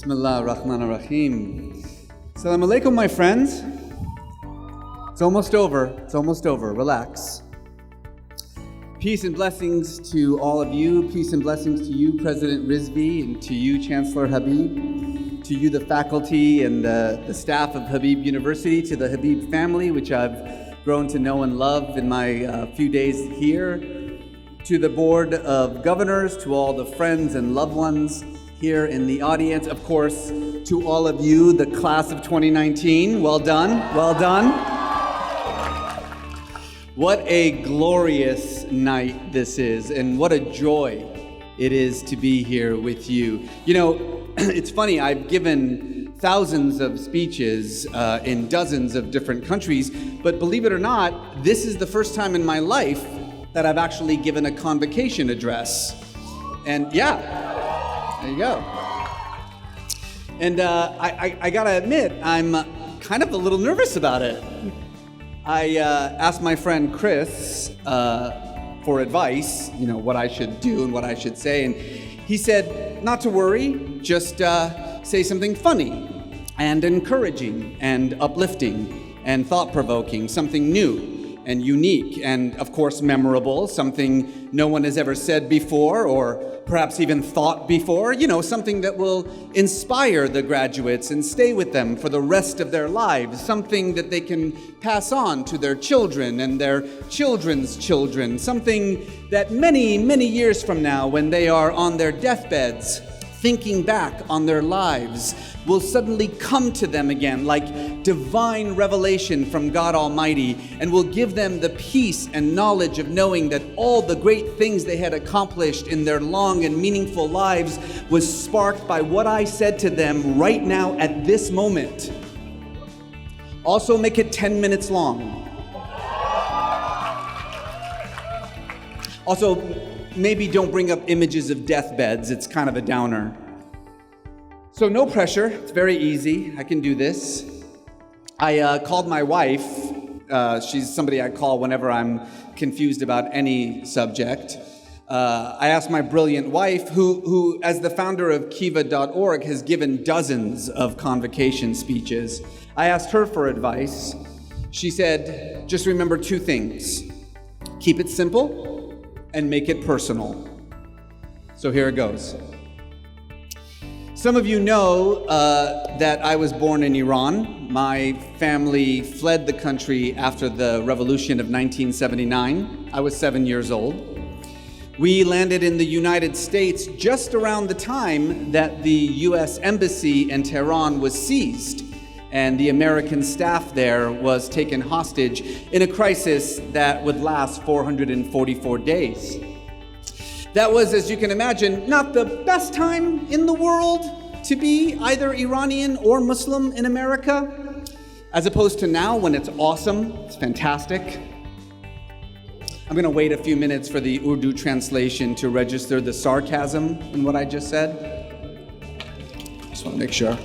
Bismillah ar-Rahman ar-Rahim. Assalamu alaikum, my friends. It's almost over. It's almost over. Relax. Peace and blessings to all of you. Peace and blessings to you, President Rizvi, and to you, Chancellor Habib, to you, the faculty and the staff of Habib University, to the Habib family, which I've grown to know and love in my few days here, to the Board of Governors, to all the friends and loved ones here in the audience, of course, to all of you, the class of 2019. Well done, well done. What a glorious night this is, and what a joy it is to be here with you. You know, it's funny, I've given thousands of speeches in dozens of different countries, but believe it or not, this is the first time in my life that I've actually given a convocation address. And yeah, there you go. And I gotta admit, I'm kind of a little nervous about it. I asked my friend Chris for advice, you know, what I should do and what I should say, and he said, not to worry, just say something funny and encouraging and uplifting and thought-provoking, something new and unique and, of course, memorable, something no one has ever said before or perhaps even thought before, you know, something that will inspire the graduates and stay with them for the rest of their lives, something that they can pass on to their children and their children's children, something that many, many years from now, when they are on their deathbeds, thinking back on their lives, will suddenly come to them again like divine revelation from God Almighty, and will give them the peace and knowledge of knowing that all the great things they had accomplished in their long and meaningful lives was sparked by what I said to them right now at this moment. Also make it 10 minutes long. Also, maybe don't bring up images of deathbeds. It's kind of a downer. So no pressure. It's very easy. I can do this. I called my wife. She's somebody I call whenever I'm confused about any subject. I asked my brilliant wife, who as the founder of Kiva.org, has given dozens of convocation speeches. I asked her for advice. She said, just remember two things. Keep it simple and make it personal. So here it goes. Some of you know that I was born in Iran. My family fled the country after the revolution of 1979. I was 7 years old. We landed in the United States just around the time that the U.S. Embassy in Tehran was seized, and the American staff there was taken hostage in a crisis that would last 444 days. That was, as you can imagine, not the best time in the world to be either Iranian or Muslim in America, as opposed to now when it's awesome, it's fantastic. I'm going to wait a few minutes for the Urdu translation to register the sarcasm in what I just said. Just want to make sure.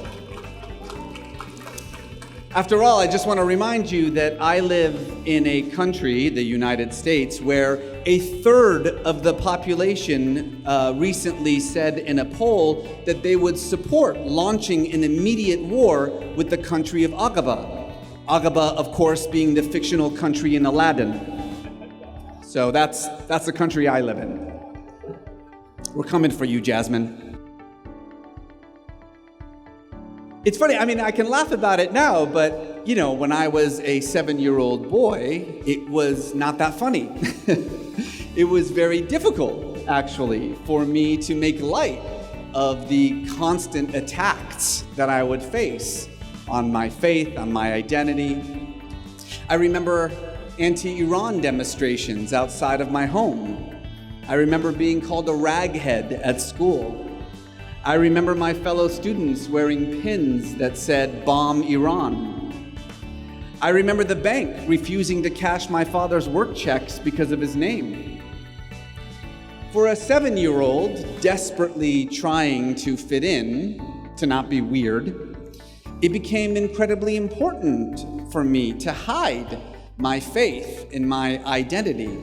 After all, I just want to remind you that I live in a country, the United States, where a third of the population recently said in a poll that they would support launching an immediate war with the country of Aqaba. Aqaba, of course, being the fictional country in Aladdin. So that's the country I live in. We're coming for you, Jasmine. It's funny, I mean, I can laugh about it now, but, you know, when I was a 7-year-old boy, it was not that funny. It was very difficult, actually, for me to make light of the constant attacks that I would face on my faith, on my identity. I remember anti-Iran demonstrations outside of my home. I remember being called a raghead at school. I remember my fellow students wearing pins that said, "Bomb Iran." I remember the bank refusing to cash my father's work checks because of his name. For a 7-year-old desperately trying to fit in, to not be weird, it became incredibly important for me to hide my faith and my identity.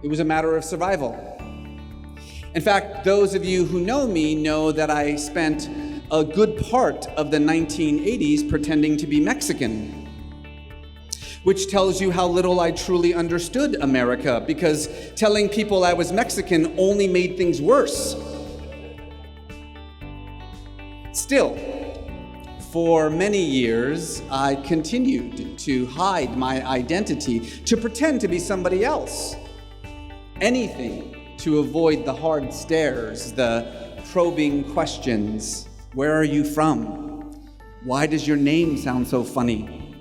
It was a matter of survival. In fact, those of you who know me know that I spent a good part of the 1980s pretending to be Mexican, which tells you how little I truly understood America, because telling people I was Mexican only made things worse. Still, for many years, I continued to hide my identity, to pretend to be somebody else. Anything to avoid the hard stares, the probing questions. Where are you from? Why does your name sound so funny?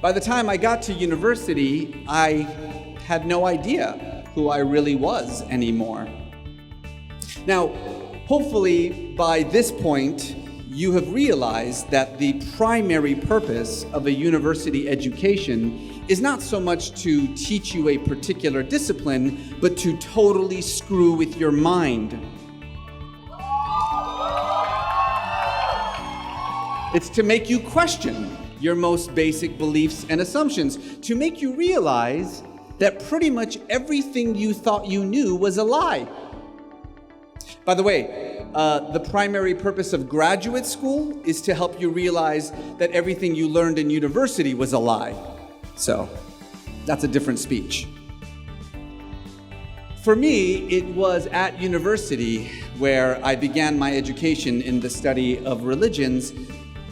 By the time I got to university, I had no idea who I really was anymore. Now, hopefully by this point, you have realized that the primary purpose of a university education is not so much to teach you a particular discipline, but to totally screw with your mind. It's to make you question your most basic beliefs and assumptions, to make you realize that pretty much everything you thought you knew was a lie. By the way, the primary purpose of graduate school is to help you realize that everything you learned in university was a lie. So, that's a different speech. For me, it was at university where I began my education in the study of religions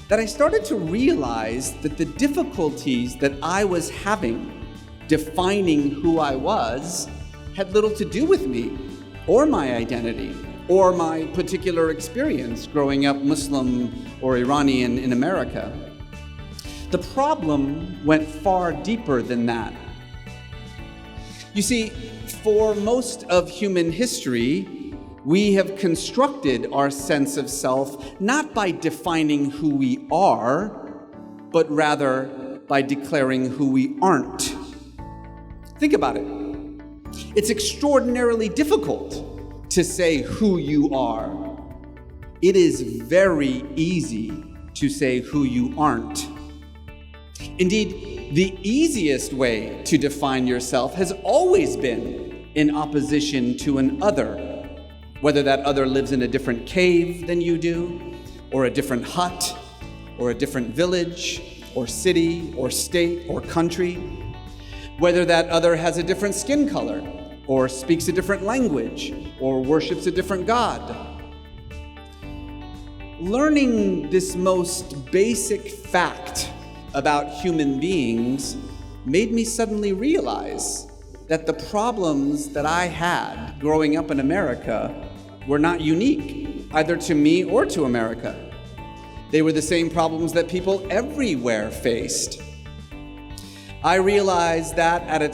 that I started to realize that the difficulties that I was having defining who I was had little to do with me or my identity or my particular experience growing up Muslim or Iranian in America. The problem went far deeper than that. You see, for most of human history, we have constructed our sense of self not by defining who we are, but rather by declaring who we aren't. Think about it. It's extraordinarily difficult to say who you are. It is very easy to say who you aren't. Indeed, the easiest way to define yourself has always been in opposition to an other, whether that other lives in a different cave than you do, or a different hut, or a different village, or city, or state, or country, whether that other has a different skin color, or speaks a different language, or worships a different god. Learning this most basic fact about human beings made me suddenly realize that the problems that I had growing up in America were not unique, either to me or to America. They were the same problems that people everywhere faced. I realized that at a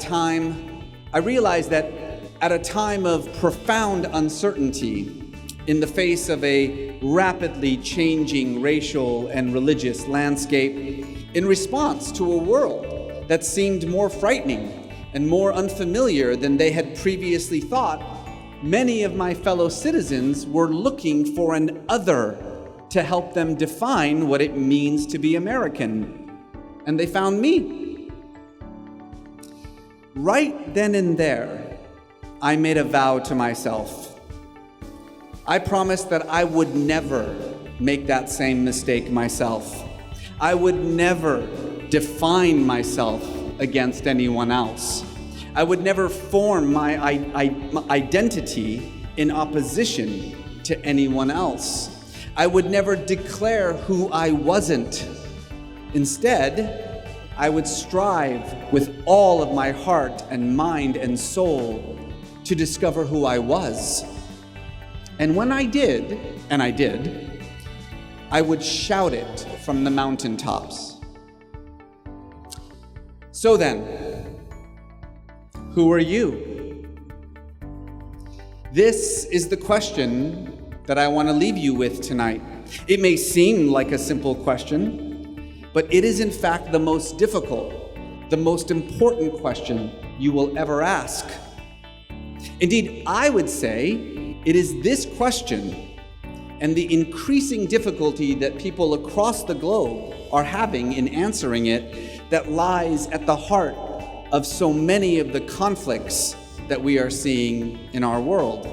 time of profound uncertainty, in the face of a rapidly changing racial and religious landscape, in response to a world that seemed more frightening and more unfamiliar than they had previously thought, many of my fellow citizens were looking for an other to help them define what it means to be American. And they found me. Right then and there, I made a vow to myself. I promised that I would never make that same mistake myself. I would never define myself against anyone else. I would never form my identity in opposition to anyone else. I would never declare who I wasn't. Instead, I would strive with all of my heart and mind and soul to discover who I was. And when I did, and I did, I would shout it from the mountaintops. So then, who are you? This is the question that I want to leave you with tonight. It may seem like a simple question, but it is in fact the most difficult, the most important question you will ever ask. Indeed, I would say it is this question and the increasing difficulty that people across the globe are having in answering it that lies at the heart of so many of the conflicts that we are seeing in our world.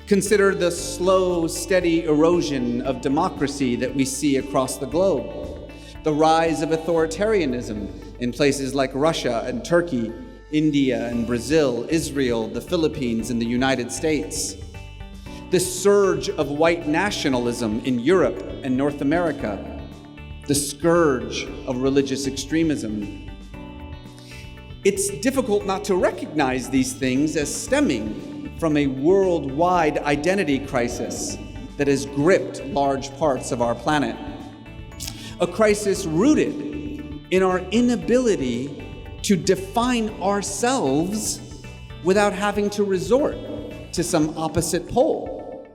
Consider the slow, steady erosion of democracy that we see across the globe. The rise of authoritarianism in places like Russia and Turkey, India and Brazil, Israel, the Philippines, and the United States. The surge of white nationalism in Europe and North America. The scourge of religious extremism. It's difficult not to recognize these things as stemming from a worldwide identity crisis that has gripped large parts of our planet. A crisis rooted in our inability to define ourselves without having to resort to some opposite pole.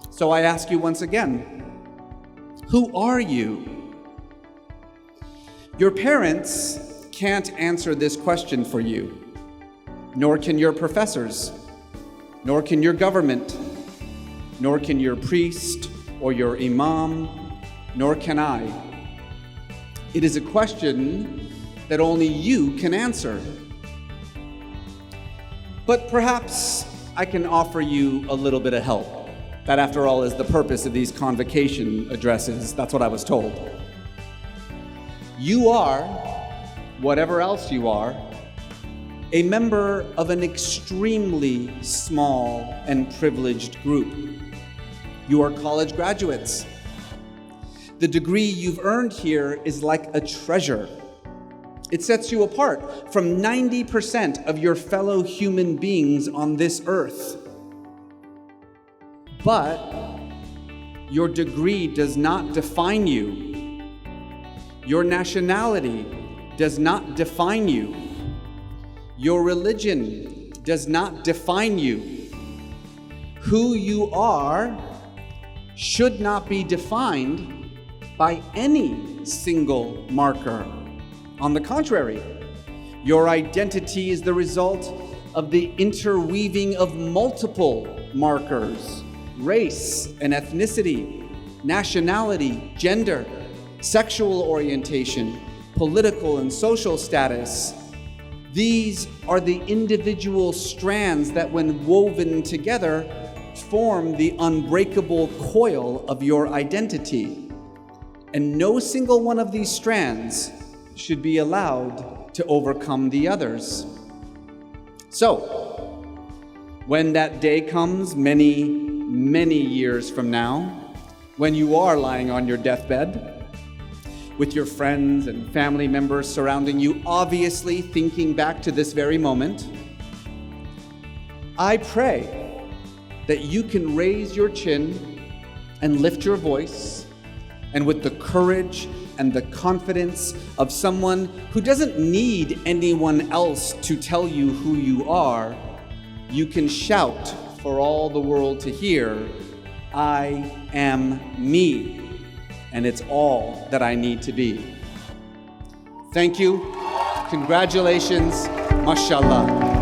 So I ask you once again, who are you? Your parents can't answer this question for you, nor can your professors, nor can your government, nor can your priest or your imam, nor can I. It is a question that only you can answer. But perhaps I can offer you a little bit of help. That, after all, is the purpose of these convocation addresses. That's what I was told. You are, whatever else you are, a member of an extremely small and privileged group. You are college graduates. The degree you've earned here is like a treasure. It sets you apart from 90% of your fellow human beings on this earth. But your degree does not define you. Your nationality does not define you. Your religion does not define you. Who you are should not be defined by any single marker. On the contrary, your identity is the result of the interweaving of multiple markers: race and ethnicity, nationality, gender, sexual orientation, political and social status. These are the individual strands that, when woven together, form the unbreakable coil of your identity. And no single one of these strands should be allowed to overcome the others. So, when that day comes many years from now, when you are lying on your deathbed, with your friends and family members surrounding you, obviously thinking back to this very moment, I pray that you can raise your chin and lift your voice, and with the courage and the confidence of someone who doesn't need anyone else to tell you who you are, you can shout for all the world to hear, "I am me, and it's all that I need to be." Thank you. Congratulations. Mashallah.